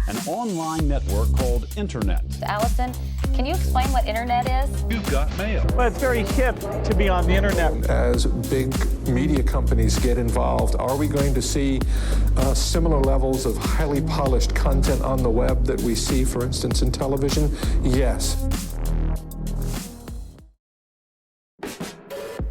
An online network called Internet. Allison, can you explain what Internet is? You've got mail. Well, it's very hip to be on the Internet. As big media companies get involved, are we going to see similar levels of highly polished content on the web that we see, for instance, in television? Yes.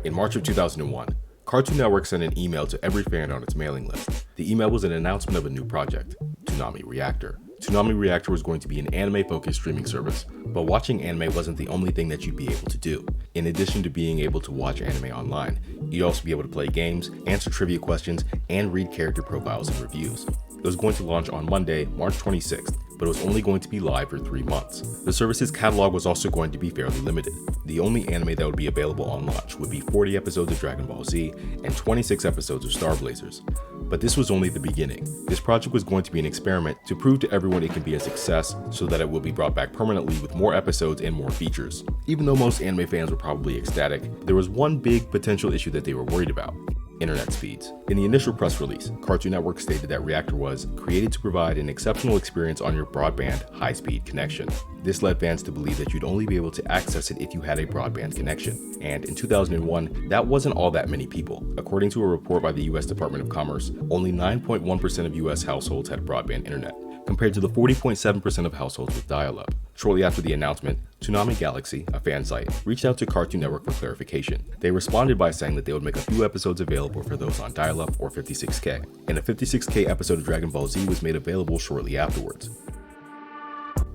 In March of 2001, Cartoon Network sent an email to every fan on its mailing list. The email was an announcement of a new project, Toonami Reactor. Toonami Reactor was going to be an anime-focused streaming service, but watching anime wasn't the only thing that you'd be able to do. In addition to being able to watch anime online, you'd also be able to play games, answer trivia questions, and read character profiles and reviews. It was going to launch on Monday, March 26th, but it was only going to be live for 3 months. The service's catalog was also going to be fairly limited. The only anime that would be available on launch would be 40 episodes of Dragon Ball Z and 26 episodes of Star Blazers. But this was only the beginning. This project was going to be an experiment to prove to everyone it can be a success so that it will be brought back permanently with more episodes and more features. Even though most anime fans were probably ecstatic, there was one big potential issue that they were worried about: internet speeds. In the initial press release, Cartoon Network stated that Reactor was created to provide an exceptional experience on your broadband high-speed connection. This led fans to believe that you'd only be able to access it if you had a broadband connection. And in 2001, that wasn't all that many people. According to a report by the US Department of Commerce, only 9.1% of US households had broadband internet, compared to the 40.7% of households with dial-up. Shortly after the announcement, Toonami Galaxy, a fan site, reached out to Cartoon Network for clarification. They responded by saying that they would make a few episodes available for those on dial-up or 56K, and a 56K episode of Dragon Ball Z was made available shortly afterwards.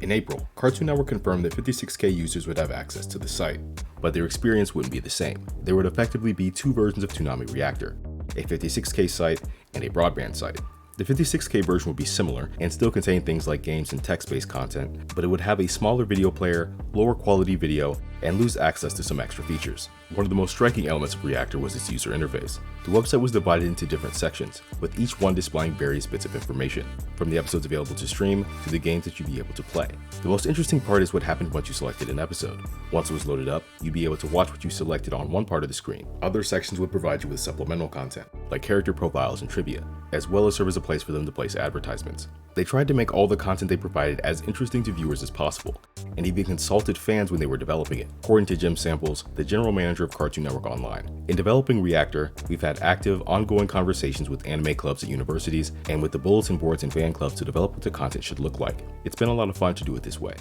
In April, Cartoon Network confirmed that 56K users would have access to the site, but their experience wouldn't be the same. There would effectively be two versions of Toonami Reactor, a 56K site and a broadband site. The 56K version would be similar and still contain things like games and text-based content, but it would have a smaller video player, lower quality video, and lose access to some extra features. One of the most striking elements of Reactor was its user interface. The website was divided into different sections, with each one displaying various bits of information, from the episodes available to stream to the games that you'd be able to play. The most interesting part is what happened once you selected an episode. Once it was loaded up, you'd be able to watch what you selected on one part of the screen. Other sections would provide you with supplemental content, like character profiles and trivia, as well as serve as a place for them to place advertisements. They tried to make all the content they provided as interesting to viewers as possible, and even consulted fans when they were developing it, according to Jim Samples, the general manager of Cartoon Network Online. In developing Reactor, we've had active, ongoing conversations with anime clubs at universities and with the bulletin boards and fan clubs to develop what the content should look like. It's been a lot of fun to do it this way.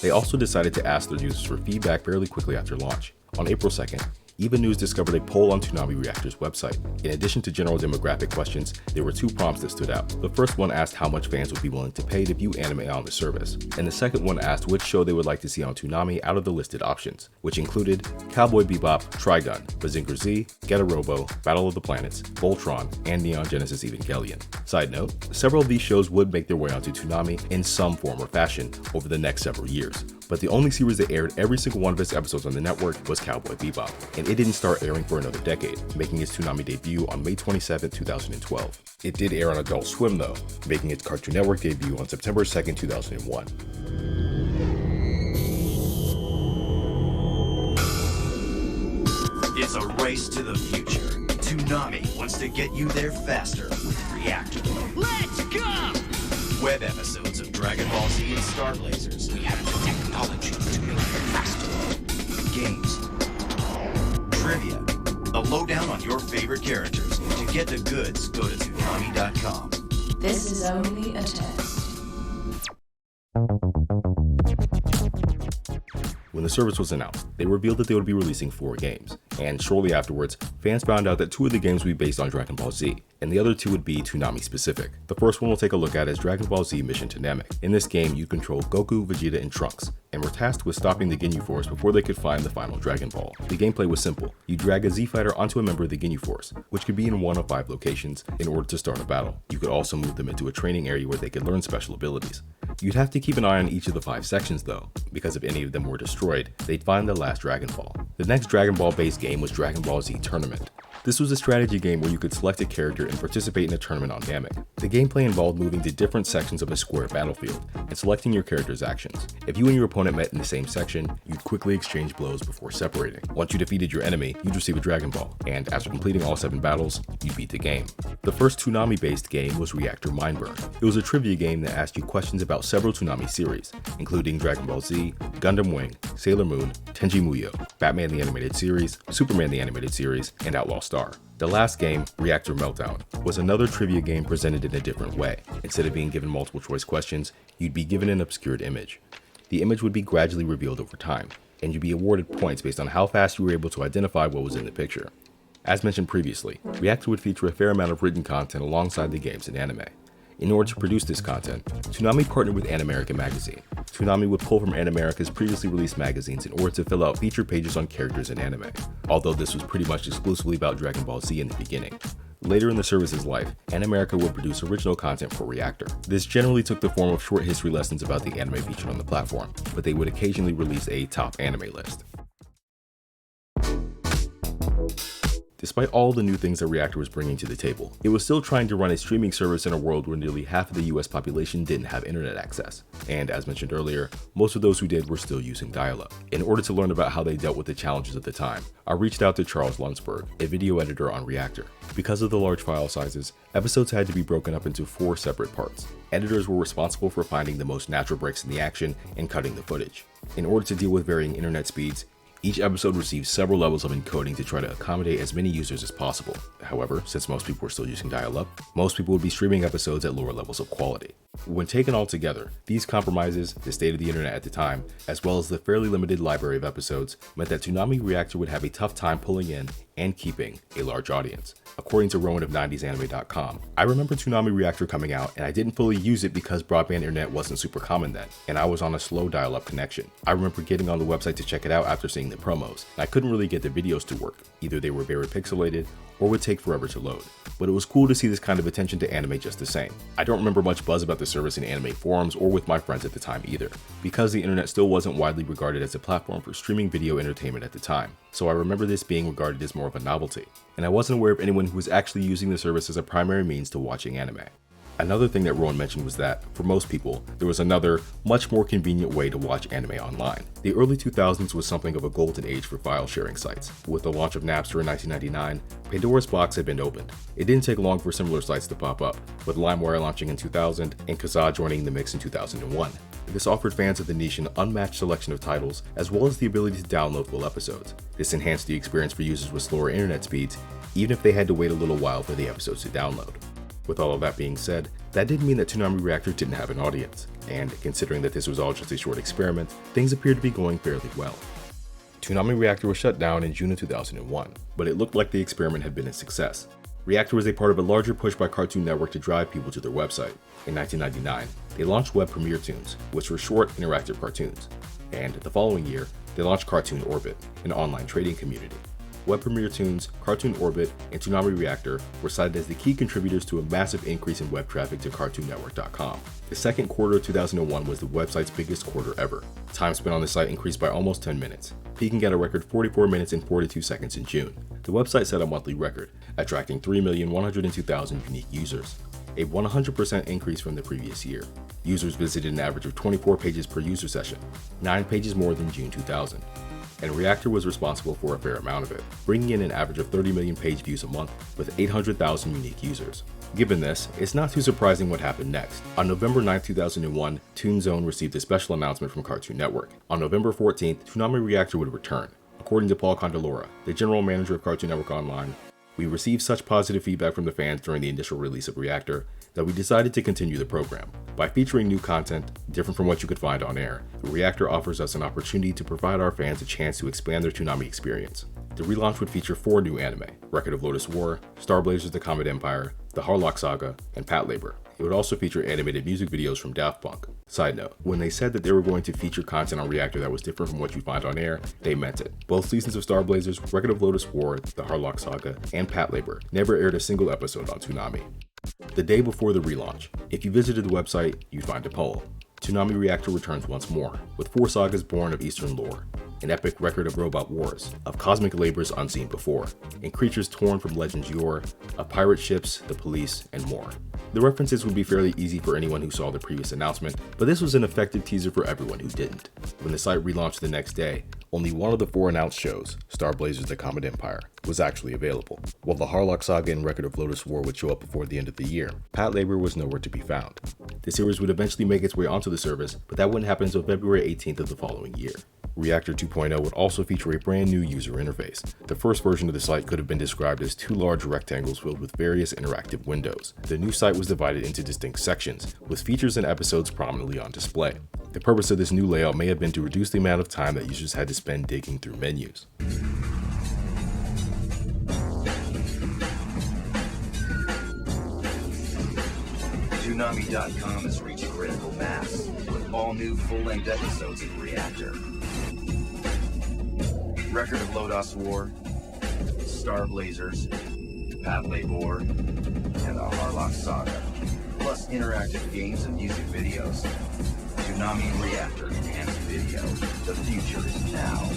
They also decided to ask their users for feedback fairly quickly after launch. On April 2nd, Even News discovered a poll on Toonami Reactor's website. In addition to general demographic questions, there were two prompts that stood out. The first one asked how much fans would be willing to pay to view anime on the service, and the second one asked which show they would like to see on Toonami out of the listed options, which included Cowboy Bebop, Trigun, Mazinger Z, Getter Robo, Battle of the Planets, Voltron, and Neon Genesis Evangelion. Side note, several of these shows would make their way onto Toonami in some form or fashion over the next several years, but the only series that aired every single one of its episodes on the network was Cowboy Bebop, and it didn't start airing for another decade, making its Toonami debut on May 27, 2012. It did air on Adult Swim though, making its Cartoon Network debut on September 2, 2001. It's a race to the future. Toonami wants to get you there faster with Reactor. Let's go! Web episodes of Dragon Ball Z and Star Blazers. We have the technology to make it faster. Games. Trivia. The lowdown on your favorite characters. To get the goods, go to Toonami.com. This is only a test. When the service was announced, they revealed that they would be releasing 4 games, and shortly afterwards, fans found out that 2 of the games would be based on Dragon Ball Z, and the other 2 would be Toonami specific. The first one we'll take a look at is Dragon Ball Z Mission to Namek. In this game, you control Goku, Vegeta, and Trunks, and were tasked with stopping the Ginyu Force before they could find the final Dragon Ball. The gameplay was simple. You drag a Z-Fighter onto a member of the Ginyu Force, which could be in one of 5 locations, in order to start a battle. You could also move them into a training area where they could learn special abilities. You'd have to keep an eye on each of the 5 sections though, because if any of them were destroyed, they'd find the last Dragon Ball. The next Dragon Ball based game was Dragon Ball Z Tournament. This was a strategy game where you could select a character and participate in a tournament on Namek. The gameplay involved moving to different sections of a square battlefield and selecting your character's actions. If you and your opponent met in the same section, you'd quickly exchange blows before separating. Once you defeated your enemy, you'd receive a Dragon Ball, and after completing all 7 battles, you'd beat the game. The first Toonami-based game was Reactor Mindburn. It was a trivia game that asked you questions about several Toonami series, including Dragon Ball Z, Gundam Wing, Sailor Moon, Tenchi Muyo, Batman the Animated Series, Superman the Animated Series, and Outlaw Star. The last game, Reactor Meltdown, was another trivia game presented in a different way. Instead of being given multiple choice questions, you'd be given an obscured image. The image would be gradually revealed over time, and you'd be awarded points based on how fast you were able to identify what was in the picture. As mentioned previously, Reactor would feature a fair amount of written content alongside the games and anime. In order to produce this content, Toonami partnered with Animerica magazine. Toonami would pull from Animerica's previously released magazines in order to fill out feature pages on characters in anime, although this was pretty much exclusively about Dragon Ball Z in the beginning. Later in the service's life, Animerica would produce original content for Reactor. This generally took the form of short history lessons about the anime featured on the platform, but they would occasionally release a top anime list. Despite all the new things that Reactor was bringing to the table, it was still trying to run a streaming service in a world where nearly half of the US population didn't have internet access. And as mentioned earlier, most of those who did were still using dial-up. In order to learn about how they dealt with the challenges of the time, I reached out to Charles Lunsberg, a video editor on Reactor. Because of the large file sizes, episodes had to be broken up into 4 separate parts. Editors were responsible for finding the most natural breaks in the action and cutting the footage. In order to deal with varying internet speeds, each episode received several levels of encoding to try to accommodate as many users as possible. However, since most people were still using dial-up, most people would be streaming episodes at lower levels of quality. When taken all together, these compromises, the state of the internet at the time, as well as the fairly limited library of episodes, meant that Toonami Reactor would have a tough time pulling in and keeping a large audience. According to Rowan of 90sanime.com, I remember Toonami Reactor coming out and I didn't fully use it because broadband internet wasn't super common then, and I was on a slow dial-up connection. I remember getting on the website to check it out after seeing the promos, and I couldn't really get the videos to work. Either they were very pixelated or would take forever to load. But it was cool to see this kind of attention to anime just the same. I don't remember much buzz about the service in anime forums or with my friends at the time either, because the internet still wasn't widely regarded as a platform for streaming video entertainment at the time. So I remember this being regarded as more of a novelty, and I wasn't aware of anyone who was actually using the service as a primary means to watching anime. Another thing that Rowan mentioned was that, for most people, there was another, much more convenient way to watch anime online. The early 2000s was something of a golden age for file sharing sites. With the launch of Napster in 1999, Pandora's box had been opened. It didn't take long for similar sites to pop up, with LimeWire launching in 2000 and Kazaa joining the mix in 2001. This offered fans of the niche an unmatched selection of titles, as well as the ability to download full episodes. This enhanced the experience for users with slower internet speeds, even if they had to wait a little while for the episodes to download. With all of that being said, that didn't mean that Toonami Reactor didn't have an audience, and considering that this was all just a short experiment, things appeared to be going fairly well. Toonami Reactor was shut down in June of 2001, but it looked like the experiment had been a success. Reactor was a part of a larger push by Cartoon Network to drive people to their website. In 1999, they launched Web Premiere Toons, which were short, interactive cartoons. And the following year, they launched Cartoon Orbit, an online trading community. Web Premiere Toons, Cartoon Orbit, and Toonami Reactor were cited as the key contributors to a massive increase in web traffic to CartoonNetwork.com. The second quarter of 2001 was the website's biggest quarter ever. Time spent on the site increased by almost 10 minutes, peaking at a record 44 minutes and 42 seconds in June. The website set a monthly record, attracting 3,102,000 unique users, a 100% increase from the previous year. Users visited an average of 24 pages per user session, 9 pages more than June 2000. And Reactor was responsible for a fair amount of it, bringing in an average of 30 million page views a month with 800,000 unique users. Given this, it's not too surprising what happened next. On November 9, 2001, Toonzone received a special announcement from Cartoon Network. On November 14th, Toonami Reactor would return. According to Paul Candelora, the general manager of Cartoon Network Online, "We received such positive feedback from the fans during the initial release of Reactor that we decided to continue the program. By featuring new content, different from what you could find on air, Reactor offers us an opportunity to provide our fans a chance to expand their Toonami experience." The relaunch would feature 4 new anime: Record of Lodoss War, Star Blazers: The Comet Empire, The Harlock Saga, and Patlabor. It would also feature animated music videos from Daft Punk. Side note, when they said that they were going to feature content on Reactor that was different from what you find on air, they meant it. Both seasons of Star Blazers, Record of Lodoss War, The Harlock Saga, and Patlabor never aired a single episode on Toonami. The day before the relaunch, if you visited the website, you'd find a poll. Toonami Reactor returns once more, with 4 sagas born of Eastern lore, an epic record of robot wars, of cosmic labors unseen before, and creatures torn from legends yore, of pirate ships, the police, and more. The references would be fairly easy for anyone who saw the previous announcement, but this was an effective teaser for everyone who didn't. When the site relaunched the next day, only one of the 4 announced shows, Star Blazers: The Comet Empire, was actually available. While the Harlock Saga and Record of Lodoss War would show up before the end of the year, Patlabor was nowhere to be found. The series would eventually make its way onto the service, but that wouldn't happen until February 18th of the following year. Reactor 2.0 would also feature a brand new user interface. The first version of the site could have been described as 2 large rectangles filled with various interactive windows. The new site was divided into distinct sections, with features and episodes prominently on display. The purpose of this new layout may have been to reduce the amount of time that users had to spend digging through menus. Toonami.com has reached critical mass with all new full-length episodes of Reactor. Record of Lodoss War, Star Blazers, Patlabor, and the Harlock Saga, plus interactive games and music videos. Toonami Reactor Enhanced Video. The future is now.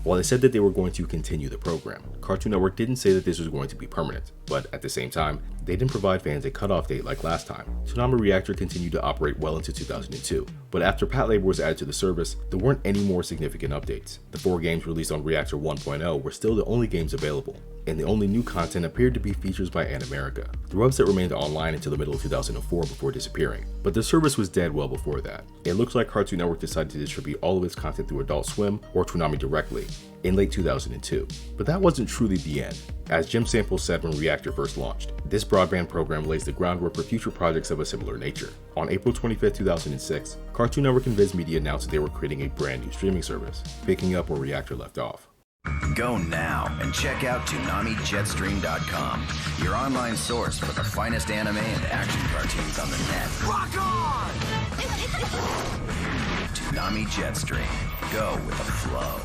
While they said that they were going to continue the program, Cartoon Network didn't say that this was going to be permanent, but at the same time, they didn't provide fans a cutoff date like last time. Toonami Reactor continued to operate well into 2002, but after Patlabor was added to the service, there weren't any more significant updates. The 4 games released on Reactor 1.0 were still the only games available, and the only new content appeared to be features by Animerica. The website remained online until the middle of 2004 before disappearing, but the service was dead well before that. It looks like Cartoon Network decided to distribute all of its content through Adult Swim or Toonami directly in late 2002. But that wasn't truly the end. As Jim Sample said when Reactor first launched, this broadband program lays the groundwork for future projects of a similar nature. On April 25, 2006, Cartoon Network and Viz Media announced that they were creating a brand new streaming service, picking up where Reactor left off. Go now and check out ToonamiJetstream.com, your online source for the finest anime and action cartoons on the net. Rock on! Toonami Jetstream. Go with the flow.